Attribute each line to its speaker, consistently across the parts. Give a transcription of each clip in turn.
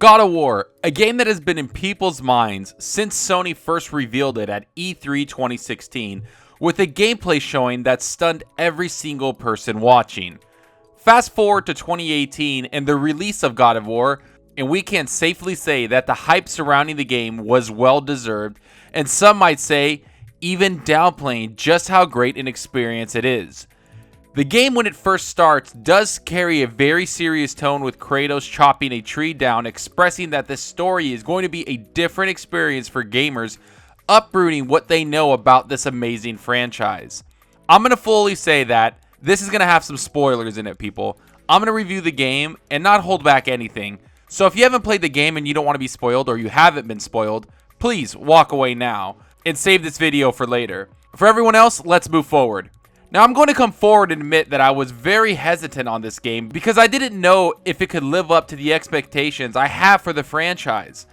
Speaker 1: God of War, a game that has been in people's minds since Sony first revealed it at E3 2016, with a gameplay showing that stunned every single person watching. Fast forward to 2018 and the release of God of War, and we can safely say that the hype surrounding the game was well deserved, and some might say even downplaying just how great an experience it is. The game, when it first starts, does carry a very serious tone, with Kratos chopping a tree down, expressing that this story is going to be a different experience for gamers, uprooting what they know about this amazing franchise. I'm going to fully say that this is going to have some spoilers in it, people. I'm going to review the game and not hold back anything. So if you haven't played the game and you don't want to be spoiled, or you haven't been spoiled, please walk away now and save this video for later. For everyone else, let's move forward. Now, I'm going to come forward and admit that I was very hesitant on this game because I didn't know if it could live up to the expectations I have for the franchise.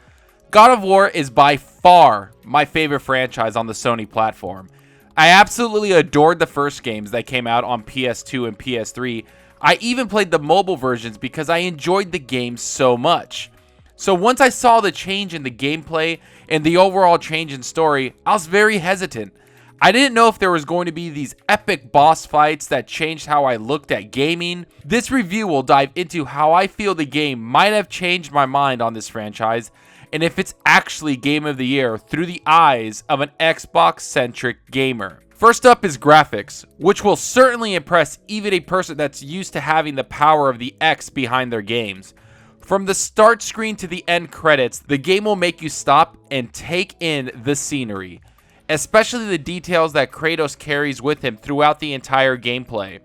Speaker 1: God of War is by far my favorite franchise on the Sony platform. I absolutely adored the first games that came out on PS2 and PS3. I even played the mobile versions because I enjoyed the game so much. So once I saw the change in the gameplay and the overall change in story, I was very hesitant. I didn't know if there was going to be these epic boss fights that changed how I looked at gaming. This review will dive into how I feel the game might have changed my mind on this franchise, and if it's actually Game of the Year through the eyes of an Xbox-centric gamer. First up is graphics, which will certainly impress even a person that's used to having the power of the X behind their games. From the start screen to the end credits, the game will make you stop and take in the scenery, especially the details that Kratos carries with him throughout the entire gameplay.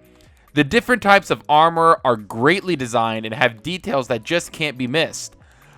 Speaker 1: The different types of armor are greatly designed and have details that just can't be missed.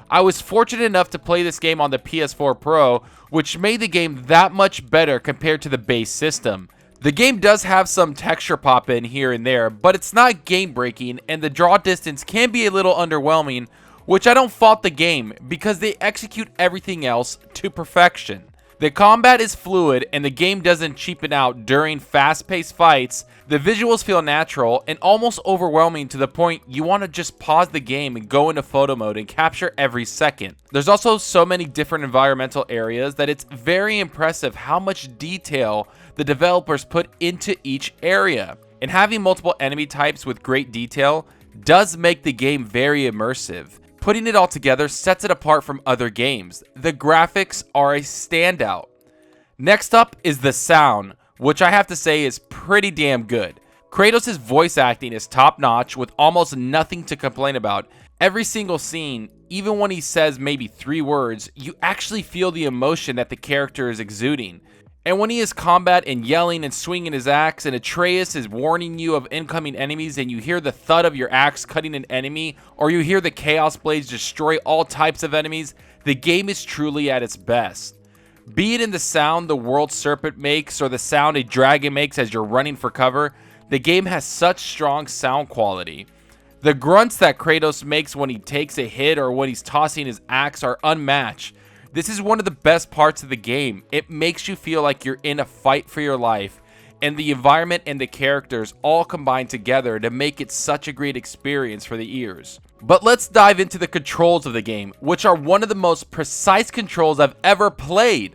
Speaker 1: I was fortunate enough to play this game on the PS4 Pro, which made the game that much better compared to the base system. The game does have some texture pop in here and there, but it's not game breaking, and the draw distance can be a little underwhelming, which I don't fault the game because they execute everything else to perfection. The combat is fluid and the game doesn't cheapen out during fast-paced fights. The visuals feel natural and almost overwhelming to the point you want to just pause the game and go into photo mode and capture every second. There's also so many different environmental areas that it's very impressive how much detail the developers put into each area. And having multiple enemy types with great detail does make the game very immersive. Putting it all together sets it apart from other games. The graphics are a standout. Next up is the sound, which I have to say is pretty damn good. Kratos' voice acting is top notch with almost nothing to complain about. Every single scene, even when he says maybe 3 words, you actually feel the emotion that the character is exuding. And when he is combat and yelling and swinging his axe, and Atreus is warning you of incoming enemies, and you hear the thud of your axe cutting an enemy, or you hear the Chaos Blades destroy all types of enemies, the game is truly at its best. Be it in the sound the world serpent makes, or the sound a dragon makes as you're running for cover, the game has such strong sound quality. The grunts that Kratos makes when he takes a hit or when he's tossing his axe are unmatched. This is one of the best parts of the game. It makes you feel like you're in a fight for your life, and the environment and the characters all combine together to make it such a great experience for the ears. But let's dive into the controls of the game, which are one of the most precise controls I've ever played.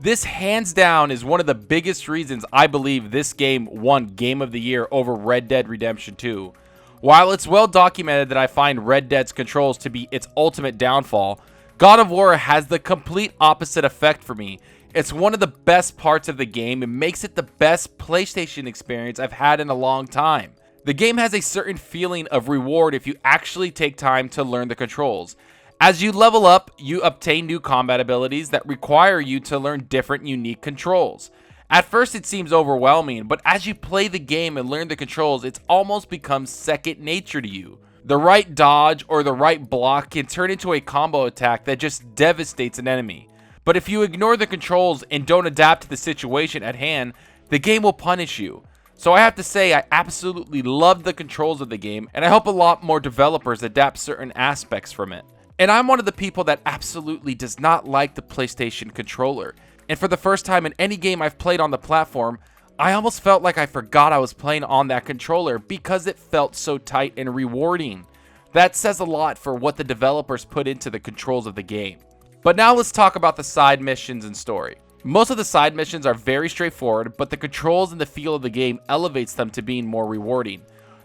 Speaker 1: This hands down is one of the biggest reasons I believe this game won Game of the Year over Red Dead Redemption 2. While it's well documented that I find Red Dead's controls to be its ultimate downfall, God of War has the complete opposite effect for me. It's one of the best parts of the game and makes it the best PlayStation experience I've had in a long time. The game has a certain feeling of reward if you actually take time to learn the controls. As you level up, you obtain new combat abilities that require you to learn different unique controls. At first it seems overwhelming, but as you play the game and learn the controls, it's almost becomes second nature to you. The right dodge or the right block can turn into a combo attack that just devastates an enemy. But if you ignore the controls and don't adapt to the situation at hand, the game will punish you. So I have to say I absolutely love the controls of the game, and I hope a lot more developers adapt certain aspects from it. And I'm one of the people that absolutely does not like the PlayStation controller. And for the first time in any game I've played on the platform, I almost felt like I forgot I was playing on that controller because it felt so tight and rewarding. That says a lot for what the developers put into the controls of the game. But now let's talk about the side missions and story. Most of the side missions are very straightforward, but the controls and the feel of the game elevates them to being more rewarding.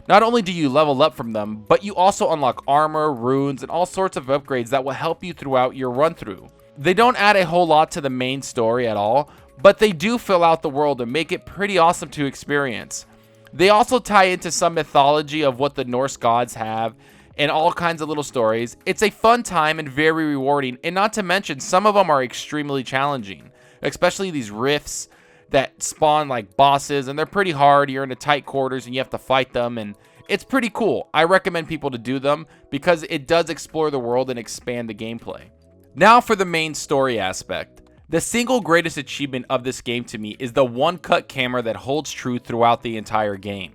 Speaker 1: Not only do you level up from them, but you also unlock armor, runes, and all sorts of upgrades that will help you throughout your run through. They don't add a whole lot to the main story at all, but they do fill out the world and make it pretty awesome to experience. They also tie into some mythology of what the Norse gods have and all kinds of little stories. It's a fun time and very rewarding, and not to mention some of them are extremely challenging, especially these rifts that spawn like bosses, and they're pretty hard. You're in a tight quarters and you have to fight them, and it's pretty cool. I recommend people to do them because it does explore the world and expand the gameplay. Now for the main story aspect. The single greatest achievement of this game to me is the one-cut camera that holds true throughout the entire game.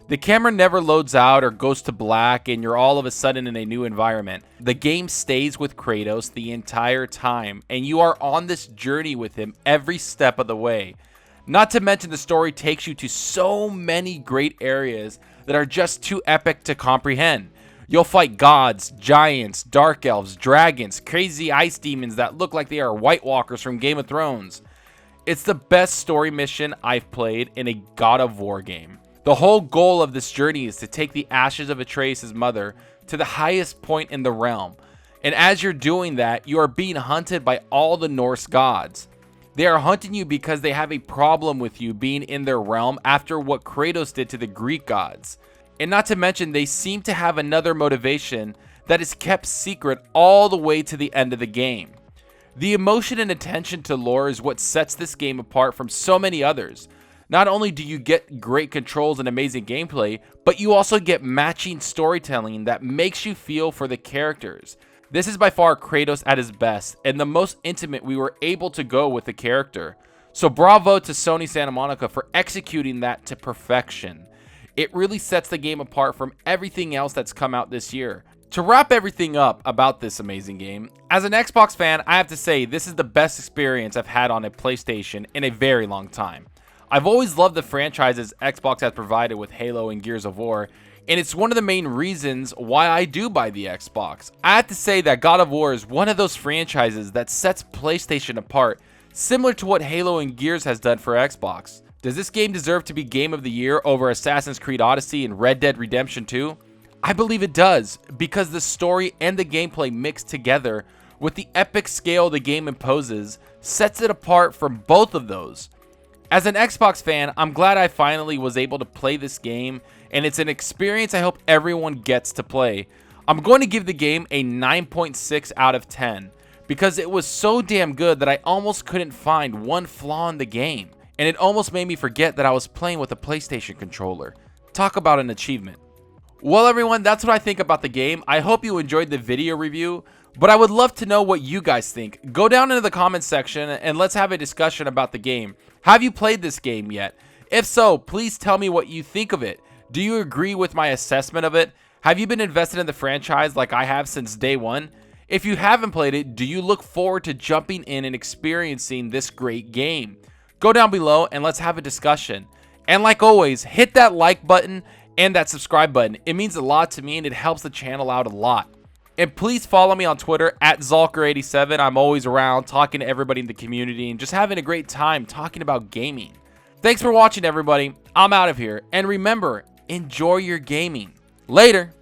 Speaker 1: The camera never loads out or goes to black and you're all of a sudden in a new environment. The game stays with Kratos the entire time, and you are on this journey with him every step of the way. Not to mention the story takes you to so many great areas that are just too epic to comprehend. You'll fight gods, giants, dark elves, dragons, crazy ice demons that look like they are White Walkers from Game of Thrones. It's the best story mission I've played in a God of War game. The whole goal of this journey is to take the ashes of Atreus' mother to the highest point in the realm. And as you're doing that, you are being hunted by all the Norse gods. They are hunting you because they have a problem with you being in their realm after what Kratos did to the Greek gods. And not to mention, they seem to have another motivation that is kept secret all the way to the end of the game. The emotion and attention to lore is what sets this game apart from so many others. Not only do you get great controls and amazing gameplay, but you also get matching storytelling that makes you feel for the characters. This is by far Kratos at his best, and the most intimate we were able to go with the character. So bravo to Sony Santa Monica for executing that to perfection. It really sets the game apart from everything else that's come out this year. To wrap everything up about this amazing game, as an Xbox fan, I have to say this is the best experience I've had on a PlayStation in a very long time. I've always loved the franchises Xbox has provided with Halo and Gears of War, and it's one of the main reasons why I do buy the Xbox. I have to say that God of War is one of those franchises that sets PlayStation apart, similar to what Halo and Gears has done for Xbox. Does this game deserve to be Game of the Year over Assassin's Creed Odyssey and Red Dead Redemption 2? I believe it does, because the story and the gameplay mixed together with the epic scale the game imposes sets it apart from both of those. As an Xbox fan, I'm glad I finally was able to play this game, and it's an experience I hope everyone gets to play. I'm going to give the game a 9.6 out of 10, because it was so damn good that I almost couldn't find one flaw in the game. And it almost made me forget that I was playing with a PlayStation controller. Talk about an achievement. Well everyone, that's what I think about the game. I hope you enjoyed the video review, but I would love to know what you guys think. Go down into the comments section and let's have a discussion about the game. Have you played this game yet? If so, please tell me what you think of it. Do you agree with my assessment of it? Have you been invested in the franchise like I have since day one? If you haven't played it, do you look forward to jumping in and experiencing this great game? Go down below and let's have a discussion. And like always, hit that like button and that subscribe button. It means a lot to me and it helps the channel out a lot. And please follow me on Twitter at Zalker87. I'm always around talking to everybody in the community and just having a great time talking about gaming. Thanks for watching everybody. I'm out of here. And remember, enjoy your gaming. Later.